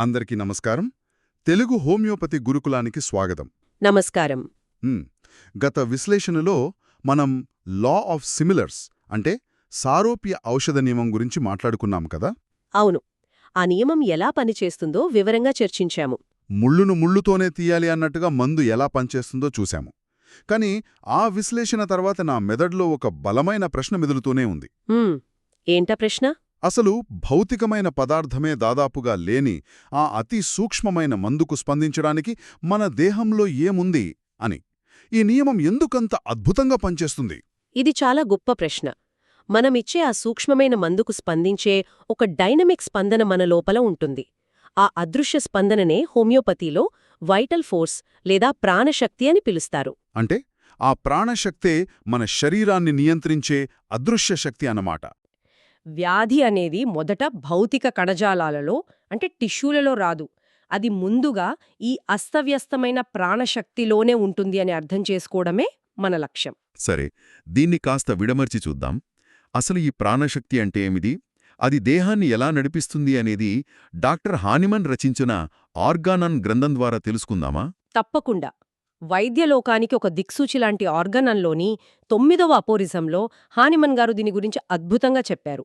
అందరికీ నమస్కారం. తెలుగు హోమియోపతి గురుకులానికి స్వాగతం. నమస్కారం. మ్, గత విశ్లేషణలో మనం లా ఆఫ్ సిమిలర్స్ అంటే సారూప్య ఔషధ నియమం గురించి మాట్లాడుకున్నాం కదా. అవును. ఆ నియమం ఎలా పనిచేస్తుందో వివరంగా చర్చించాము. ముళ్ళును ముళ్ళుతోనే తీయాలి అన్నట్టుగా మందు ఎలా పనిచేస్తుందో చూశాము. కానీ ఆ విశ్లేషణ తర్వాత నా మెదడులో ఒక బలమైన ప్రశ్న మెదులుతూనే ఉంది. ఏంటా ప్రశ్న? అసలు భౌతికమైన పదార్థమే దాదాపుగా లేని ఆ అతి సూక్ష్మమైన మందుకు స్పందించడానికి మన దేహంలో ఏముంది అని. ఈ నియమం ఎందుకంత అద్భుతంగా పనిచేస్తుంది? ఇది చాలా గొప్ప ప్రశ్న. మనమిచ్చే ఆ సూక్ష్మమైన మందుకు స్పందించే ఒక డైనమిక్ స్పందన మన లోపల ఉంటుంది. ఆ అదృశ్య స్పందననే హోమియోపతిలో వైటల్ ఫోర్స్ లేదా ప్రాణశక్తి అని పిలుస్తారు. అంటే ఆ ప్రాణశక్తే మన శరీరాన్ని నియంత్రించే అదృశ్య శక్తి అన్నమాట. వ్యాధి అనేది మొదట భౌతిక కణజాలాలలో అంటే టిష్యూలలో రాదు. అది ముందుగా ఈ అస్తవ్యస్తమైన ప్రాణశక్తిలోనే ఉంటుంది అని అర్థం చేసుకోవడమే మన లక్ష్యం. సరే, దీన్ని కాస్త విడమర్చి చూద్దాం. అసలు ఈ ప్రాణశక్తి అంటే ఏమిది? అది దేహాన్ని ఎలా నడిపిస్తుంది అనేది డాక్టర్ హానిమన్ రచించిన ఆర్గానన్ గ్రంథం ద్వారా తెలుసుకుందామా? తప్పకుండా. వైద్యలోకానికి ఒక దిక్సూచి లాంటి ఆర్గనన్లోని 9వ అపోరిజంలో హానిమన్ గారు దీని గురించి అద్భుతంగా చెప్పారు.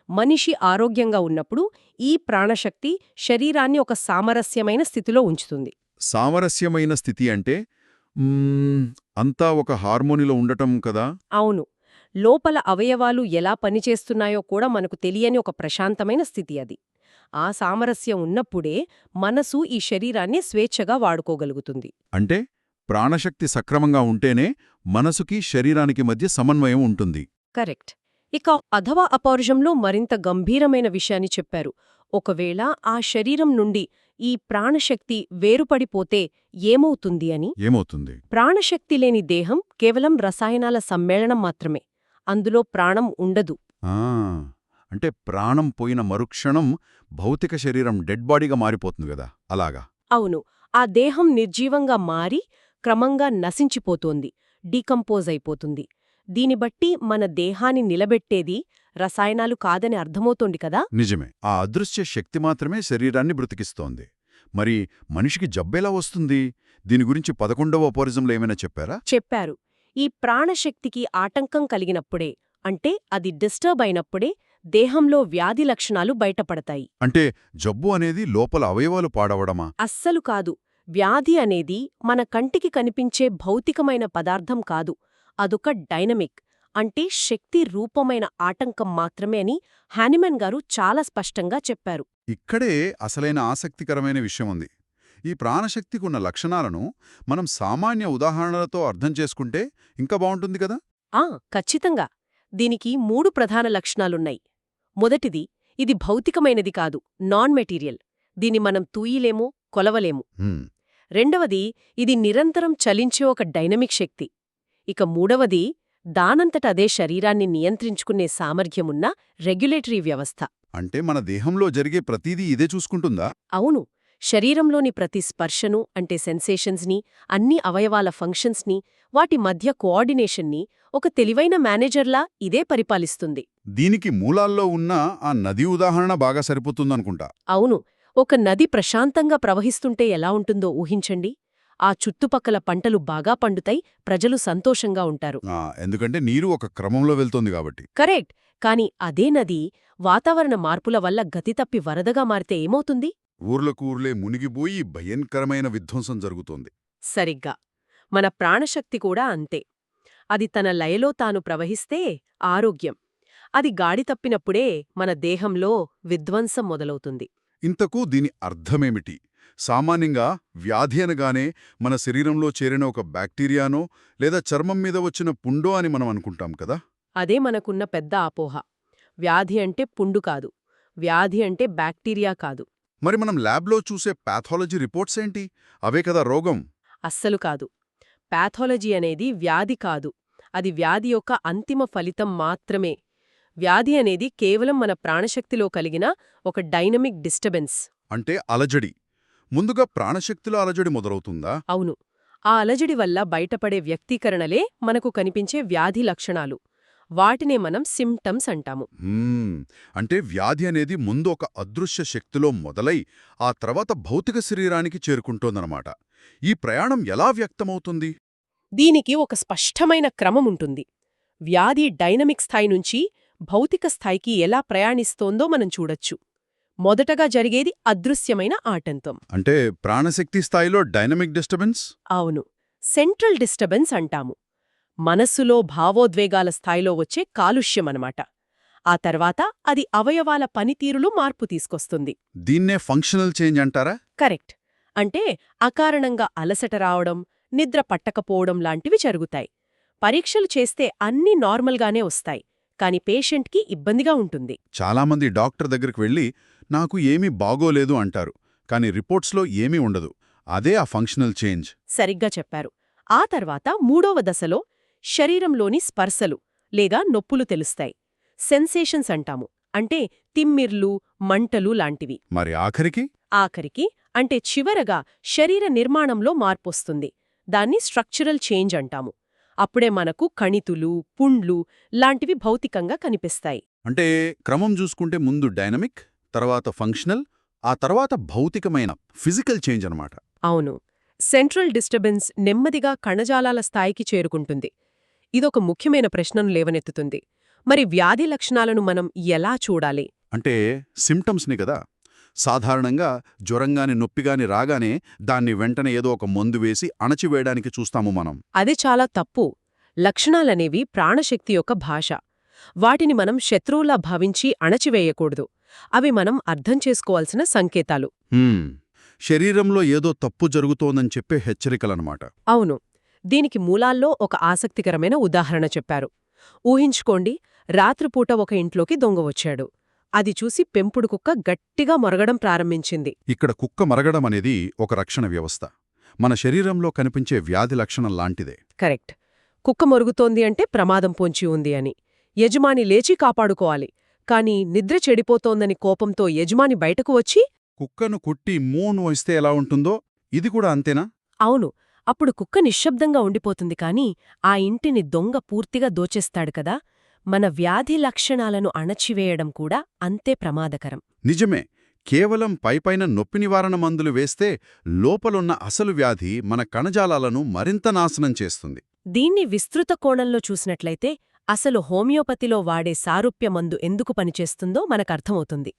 మనిషి ఆరోగ్యంగా ఉన్నప్పుడు ఈ ప్రాణశక్తి శరీరాన్ని ఒక సామరస్యమైన స్థితిలో ఉంచుతుంది. సామరస్యమైన స్థితి అంటే అంతా ఒక హార్మోనిలో ఉండటం కదా? అవును. లోపల అవయవాలు ఎలా పనిచేస్తున్నాయో కూడా మనకు తెలియని ఒక ప్రశాంతమైన స్థితి అది. ఆ సామరస్యం ఉన్నప్పుడే మనసు ఈ శరీరాన్ని స్వేచ్ఛగా వాడుకోగలుగుతుంది. అంటే ప్రాణశక్తి సక్రమంగా ఉంటేనే మనసుకి శరీరానికి మధ్య సమన్వయం ఉంటుంది. కరెక్ట్. ఇక అధవ అపౌరుషంలో మరింత గంభీరమైన విషయాన్ని చెప్పారు. ఒకవేళ ఆ శరీరం నుండి ఈ ప్రాణశక్తి వేరుపడిపోతే ఏమవుతుంది అని. ఏమవుతుంది? ప్రాణశక్తి లేని దేహం కేవలం రసాయనాల సమ్మేళనం మాత్రమే. అందులో ప్రాణం ఉండదు. అంటే ప్రాణం పోయిన మరుక్షణం భౌతిక శరీరం డెడ్ బాడీగా మారిపోతుంది కదా, అలాగా? అవును. ఆ దేహం నిర్జీవంగా మారి క్రమంగా నశించిపోతోంది, డీకంపోజ్ అయిపోతుంది. దీని బట్టి మన దేహాన్ని నిలబెట్టేది రసాయనాలు కాదని అర్థమవుతోంది కదా. నిజమే. ఆ అదృశ్య శక్తి మాత్రమే శరీరాన్ని బ్రతికిస్తోంది. మరి మనిషికి జబ్బెలా వస్తుంది? దీని గురించి 11వ అపోరిజంలో ఏమైనా చెప్పారా? చెప్పారు. ఈ ప్రాణశక్తికి ఆటంకం కలిగినప్పుడే, అంటే అది డిస్టర్బ్ అయినప్పుడే దేహంలో వ్యాధి లక్షణాలు బయటపడతాయి. అంటే జబ్బు అనేది లోపల అవయవాలు పాడవడమా? అస్సలు కాదు. వ్యాధి అనేది మన కంటికి కనిపించే భౌతికమైన పదార్థం కాదు. అదొక డైనమిక్, అంటే శక్తి రూపమైన ఆటంకం మాత్రమే అని హానిమన్ గారు చాలా స్పష్టంగా చెప్పారు. ఇక్కడే అసలైన ఆసక్తికరమైన విషయం ఉంది. ఈ ప్రాణశక్తికున్న లక్షణాలను మనం సామాన్య ఉదాహరణలతో అర్థం చేసుకుంటే ఇంకా బావుంటుంది కదా. ఖచ్చితంగా. దీనికి 3 ప్రధాన లక్షణాలున్నాయి. మొదటిది, ఇది భౌతికమైనది కాదు, నాన్ మెటీరియల్. దీన్ని మనం తూయలేము, కొలవలేము. రెండవది, ఇది నిరంతరం చలించే ఒక డైనమిక్ శక్తి. ఇక మూడవది, దానంతట అదే శరీరాన్ని నియంత్రించుకునే సామర్థ్యమున్న రెగ్యులేటరీ వ్యవస్థ. అంటే మన దేహంలో జరిగే ప్రతిదీ ఇదే చూసుకుంటుందా? అవును. శరీరంలోని ప్రతి స్పర్శను, అంటే సెన్సేషన్స్ని, అన్ని అవయవాల ఫంక్షన్స్ని, వాటి మధ్య కోఆర్డినేషన్ని ఒక తెలివైన మేనేజర్లా ఇదే పరిపాలిస్తుంది. దీనికి మూలాల్లో ఉన్న ఆ నది ఉదాహరణ బాగా సరిపోతుందనుకుంటా. అవును. ఒక నది ప్రశాంతంగా ప్రవహిస్తుంటే ఎలా ఉంటుందో ఊహించండి. ఆ చుట్టుపక్కల పంటలు బాగా పండుతాయి, ప్రజలు సంతోషంగా ఉంటారు. ఎందుకంటే నీరు ఒక క్రమంలో వెళ్తోంది కాబట్టి. కరెక్ట్. కాని అదే నది వాతావరణ మార్పుల వల్ల గతితప్పి వరదగా మారితే ఏమవుతుంది? ఊర్లకు ఊర్లే మునిగిపోయి భయంకరమైన విధ్వంసం జరుగుతోంది. సరిగ్గా. మన ప్రాణశక్తి కూడా అంతే. అది తన లయలో తాను ప్రవహిస్తే ఆరోగ్యం. అది గాడి తప్పినప్పుడే మన దేహంలో విధ్వంసం మొదలవుతుంది. ఇంతకు దీని అర్థమేమిటి? సామాన్యంగా వ్యాధి అనగానే మన శరీరంలో చేరిన ఒక బ్యాక్టీరియానో లేదా చర్మం మీద వచ్చిన పుండో అని మనం అనుకుంటాం కదా. అదే మనకున్న పెద్ద అపోహ. వ్యాధి అంటే పుండు కాదు. వ్యాధి అంటే బ్యాక్టీరియా కాదు. మరి మనం ల్యాబ్లో చూసే పాథాలజీ రిపోర్ట్స్ ఏంటి? అవే కదా రోగం? అస్సలు కాదు. పాథాలజీ అనేది వ్యాధి కాదు. అది వ్యాధి యొక్క అంతిమ ఫలితం మాత్రమే. వ్యాధి అనేది కేవలం మన ప్రాణశక్తిలో కలిగిన ఒక డైనమిక్ డిస్టర్బెన్స్. అంటే అలజడి. ముందుగా ప్రాణశక్తిలో అలజడి మొదలవుతుందా? అవును. ఆ అలజడి వల్ల బయటపడే వ్యక్తీకరణలే మనకు కనిపించే వ్యాధి లక్షణాలు. వాటినే మనం సిమ్టమ్స్ అంటాము. అంటే వ్యాధి అనేది ముందు ఒక అదృశ్య శక్తిలో మొదలై ఆ తర్వాత భౌతిక శరీరానికి చేరుకుంటోందన్నమాట. ఈ ప్రయాణం ఎలా వ్యక్తమవుతుంది? దీనికి ఒక స్పష్టమైన క్రమముంటుంది. వ్యాధి డైనమిక్ స్థాయి నుంచి భౌతిక స్థాయికి ఎలా ప్రయాణిస్తోందో మనం చూడొచ్చు. మొదటగా జరిగేది అదృశ్యమైన ఆటంకం. అంటే ప్రాణశక్తి స్థాయిలో డైనమిక్ డిస్టర్బెన్స్? అవును, సెంట్రల్ డిస్టర్బెన్స్ అంటాము. మనస్సులో భావోద్వేగాల స్థాయిలో వచ్చే కాలుష్యమనమాట. ఆ తర్వాత అది అవయవాల పనితీరులో మార్పు తీసుకొస్తుంది. దీన్నే ఫంక్షనల్ చేంజ్ అంటారా? కరెక్ట్. అంటే అకారణంగా అలసట రావడం, నిద్ర పట్టకపోవడం లాంటివి జరుగుతాయి. పరీక్షలు చేస్తే అన్నీ నార్మల్గానే వస్తాయి, కాని పేషెంట్కి ఇబ్బందిగా ఉంటుంది. చాలామంది డాక్టర్ దగ్గరికి వెళ్ళి నాకు ఏమీ బాగోలేదు అంటారు, కాని రిపోర్ట్స్లో ఏమీ ఉండదు. అదే ఆ ఫంక్షనల్ చేంజ్. సరిగ్గా చెప్పారు. ఆ తర్వాత మూడవ దశలో శరీరంలోని స్పర్శలు లేదా నొప్పులు తెలుస్తాయి. సెన్సేషన్స్ అంటాము. అంటే తిమ్మిర్లు, మంటలు లాంటివి. మరి ఆఖరికి? ఆఖరికి అంటే చివరగా శరీర నిర్మాణంలో మార్పొస్తుంది. దాన్ని స్ట్రక్చరల్ చేంజ్ అంటాము. అప్పుడే మనకు కణితులు, పుండ్లు లాంటివి భౌతికంగా కనిపిస్తాయి. అంటే క్రమం చూసుకుంటే ముందు డైనమిక్, తర్వాత ఫంక్షనల్, ఆ తర్వాత భౌతికమైన ఫిజికల్ చేంజ్ అన్నమాట. అవును, సెంట్రల్ డిస్టర్బెన్స్ నెమ్మదిగా కణజాలాల స్థాయికి చేరుకుంటుంది. ఇదొక ముఖ్యమైన ప్రశ్నను లేవనెత్తుతుంది. మరి వ్యాధి లక్షణాలను మనం ఎలా చూడాలి? అంటే సిమ్టమ్స్ని కదా. సాధారణంగా జ్వరంగాని నొప్పిగాని రాగానే దాన్ని వెంటనే ఏదో ఒక మందు వేసి అణచివేయడానికి చూస్తాము మనం. అది చాలా తప్పు. లక్షణాలనేవి ప్రాణశక్తి యొక్క భాష. వాటిని మనం శత్రువులా భావించి అణచివేయకూడదు. అవి మనం అర్థం చేసుకోవాల్సిన సంకేతాలు. శరీరంలో ఏదో తప్పు జరుగుతోందని చెప్పే హెచ్చరికలన్నమాట. అవును, దీనికి మూలాల్లో ఒక ఆసక్తికరమైన ఉదాహరణ చెప్పారు. ఊహించుకోండి, రాత్రిపూట ఒక ఇంట్లోకి దొంగ వచ్చాడు. అది చూసి పెంపుడు కుక్క గట్టిగా మొరగడం ప్రారంభించింది. ఇక్కడ కుక్క మరగడం అనేది ఒక రక్షణ వ్యవస్థ. మన శరీరంలో కనిపించే వ్యాధి లక్షణం లాంటిదే. కరెక్ట్. కుక్క మొరుగుతోంది అంటే ప్రమాదం పొంచి ఉంది అని. యజమాని లేచి కాపాడుకోవాలి. కాని నిద్ర చెడిపోతోందని కోపంతో యజమాని బయటకు వచ్చి కుక్కను కుట్టి మూను వస్తే ఎలా ఉంటుందో ఇది కూడా అంతేనా? అవును, అప్పుడు కుక్క నిశ్శబ్దంగా ఉండిపోతుంది. కాని ఆ ఇంటిని దొంగ పూర్తిగా దోచేస్తాడు కదా. మన వ్యాధి లక్షణాలను అణచివేయడం కూడా అంతే ప్రమాదకరం. నిజమే. కేవలం పైపైన నొప్పి నివారణ మందులు వేస్తే లోపలున్న అసలు వ్యాధి మన కణజాలాలను మరింత నాశనం చేస్తుంది. దీన్ని విస్తృత కోణంలో చూసినట్లయితే అసలు హోమియోపతిలో వాడే సారూప్య మందు ఎందుకు పనిచేస్తుందో మనకర్థమవుతుంది.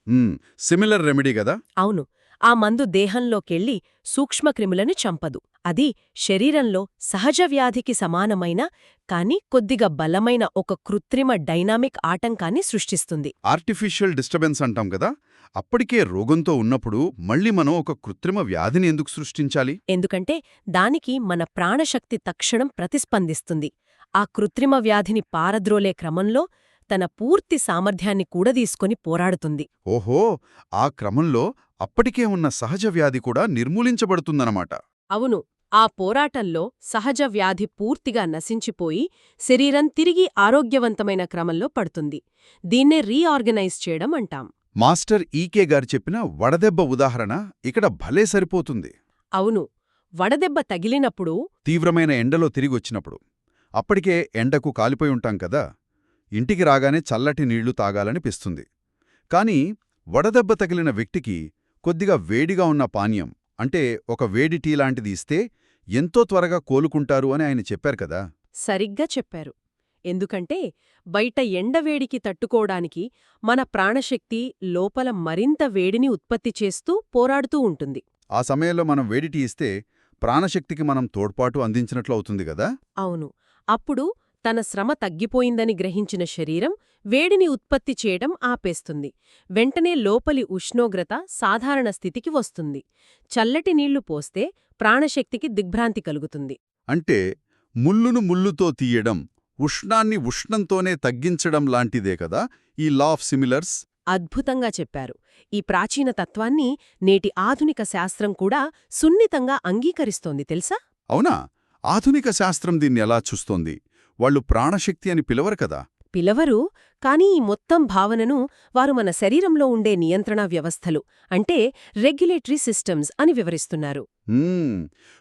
సిమిలర్ రెమెడీ గదా? అవును, ఆ మందు దేహంలోకెళ్ళి సూక్ష్మక్రిములను చంపదు. అది శరీరంలో సహజ వ్యాధికి సమానమైన కాని కొద్దిగా బలమైన ఒక కృత్రిమ డైనామిక్ ఆటంకాన్ని సృష్టిస్తుంది. ఆర్టిఫిషియల్ డిస్టర్బెన్స్ అంటాం కదా. అప్పటికే రోగంతో ఉన్నప్పుడు మళ్ళీ మనం ఒక కృత్రిమ వ్యాధిని ఎందుకు సృష్టించాలి? ఎందుకంటే దానికి మన ప్రాణశక్తి తక్షణం ప్రతిస్పందిస్తుంది. ఆ కృత్రిమ వ్యాధిని పారద్రోలే క్రమంలో తన పూర్తి సామర్థ్యాన్ని కూడా తీసుకొని పోరాడుతుంది. ఓహో, ఆ క్రమంలో అప్పటికే ఉన్న సహజ వ్యాధి కూడా నిర్మూలించబడుతుందన్నమాట. అవును, ఆ పోరాటంలో సహజ వ్యాధి పూర్తిగా నశించిపోయి శరీరం తిరిగి ఆరోగ్యవంతమైన క్రమంలో పడుతుంది. దీన్నే రీఆర్గనైజ్ చేయడం అంటాం. మాస్టర్ ఈకే గారు చెప్పిన వడదెబ్బ ఉదాహరణ ఇక్కడ భలే సరిపోతుంది. అవును, వడదెబ్బ తగిలినప్పుడు తీవ్రమైన ఎండలో తిరిగొచ్చినప్పుడు అప్పటికే ఎండకు కాలిపోయి ఉంటాం కదా. ఇంటికి రాగానే చల్లటి నీళ్లు తాగాలనిపిస్తుంది. కాని వడదెబ్బ తగిలిన వ్యక్తికి కొద్దిగా వేడిగా ఉన్న పానీయం అంటే ఒక వేడి టీ లాంటిది ఇస్తే ఎంతో త్వరగా కోలుకుంటారు అని ఆయన చెప్పారు కదా. సరిగ్గా చెప్పారు. ఎందుకంటే బయట ఎండవేడికి తట్టుకోవడానికి మన ప్రాణశక్తి లోపల మరింత వేడిని ఉత్పత్తి చేస్తూ పోరాడుతూ ఉంటుంది. ఆ సమయంలో మనం వేడి టీ ఇస్తే ప్రాణశక్తికి మనం తోడ్పాటు అందించినట్లు అవుతుంది కదా. అవును, అప్పుడు తన శ్రమ తగ్గిపోయిందని గ్రహించిన శరీరం వేడిని ఉత్పత్తి చేయడం ఆపేస్తుంది. వెంటనే లోపలి ఉష్ణోగ్రత సాధారణ స్థితికి వస్తుంది. చల్లటి నీళ్లు పోస్తే ప్రాణశక్తికి దిగ్భ్రాంతి కలుగుతుంది. అంటే ముల్లును ముల్లుతో తీయడం, ఉష్ణాన్ని ఉష్ణంతోనే తగ్గించడం లాంటిదే కదా ఈ లా ఆఫ్ సిమిలర్స్. అద్భుతంగా చెప్పారు. ఈ ప్రాచీన తత్వాన్ని నేటి ఆధునిక శాస్త్రం కూడా సున్నితంగా అంగీకరిస్తోంది తెలుసా? అవునా? ఆధునిక శాస్త్రం దీన్ని ఎలా చూస్తోంది? వాళ్ళు ప్రాణశక్తి అని పిలవరు కదా. పిలవరు, కానీ ఈ మొత్తం భావనను వారు మన శరీరంలో ఉండే నియంత్రణ వ్యవస్థలు అంటే రెగ్యులేటరీ సిస్టమ్స్ అని వివరిస్తున్నారు.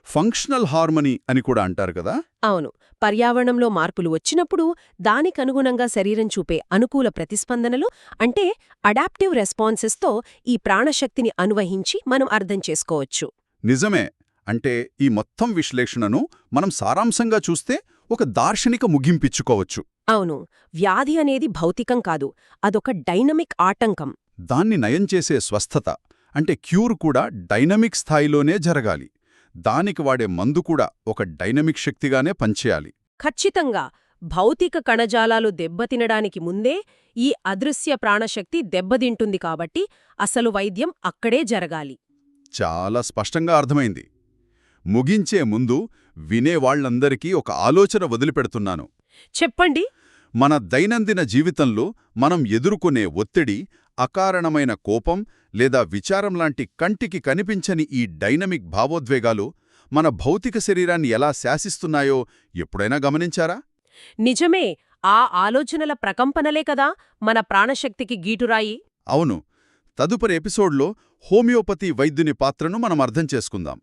ఫంక్షనల్ హార్మనీ అని కూడా అంటారు కదా. అవును, పర్యావరణంలో మార్పులు వచ్చినప్పుడు దానికనుగుణంగా శరీరం చూపే అనుకూల ప్రతిస్పందనలు అంటే అడాప్టివ్ రెస్పాన్సెస్తో ఈ ప్రాణశక్తిని అనువహించి మనం అర్థం చేసుకోవచ్చు. నిజమే. అంటే ఈ మొత్తం విశ్లేషణను మనం సారాంశంగా చూస్తే ఒక దార్శనిక ముగింపిచ్చుకోవచ్చు. అవును, వ్యాధి అనేది భౌతికం కాదు, అదొక డైనమిక్ ఆటంకం. దాన్ని నయం చేసే స్వస్థత అంటే క్యూర్ కూడా డైనమిక్ స్థాయిలోనే జరగాలి. దానికి వాడే మందు కూడా ఒక డైనమిక్ శక్తిగానే పనిచేయాలి. ఖచ్చితంగా భౌతిక కణజాలాలు దెబ్బతినడానికి ముందే ఈ అదృశ్య ప్రాణశక్తి దెబ్బతింటుంది కాబట్టి అసలు వైద్యం అక్కడే జరగాలి. చాలా స్పష్టంగా అర్థమైంది. ముగించే ముందు వినేవాళ్లందరికీ ఒక ఆలోచన వదిలిపెడుతున్నాను. చెప్పండి. మన దైనందిన జీవితంలో మనం ఎదుర్కొనే ఒత్తిడి, అకారణమైన కోపం లేదా విచారం లాంటి కంటికి కనిపించని ఈ డైనమిక్ భావోద్వేగాలు మన భౌతిక శరీరాన్ని ఎలా శాసిస్తున్నాయో ఎప్పుడైనా గమనించారా? నిజమే, ఆ ఆలోచనల ప్రకంపనలే కదా మన ప్రాణశక్తికి గీటురాయి. అవును. తదుపరి ఎపిసోడ్లో హోమియోపతి వైద్యుని పాత్రను మనం అర్థం చేసుకుందాం.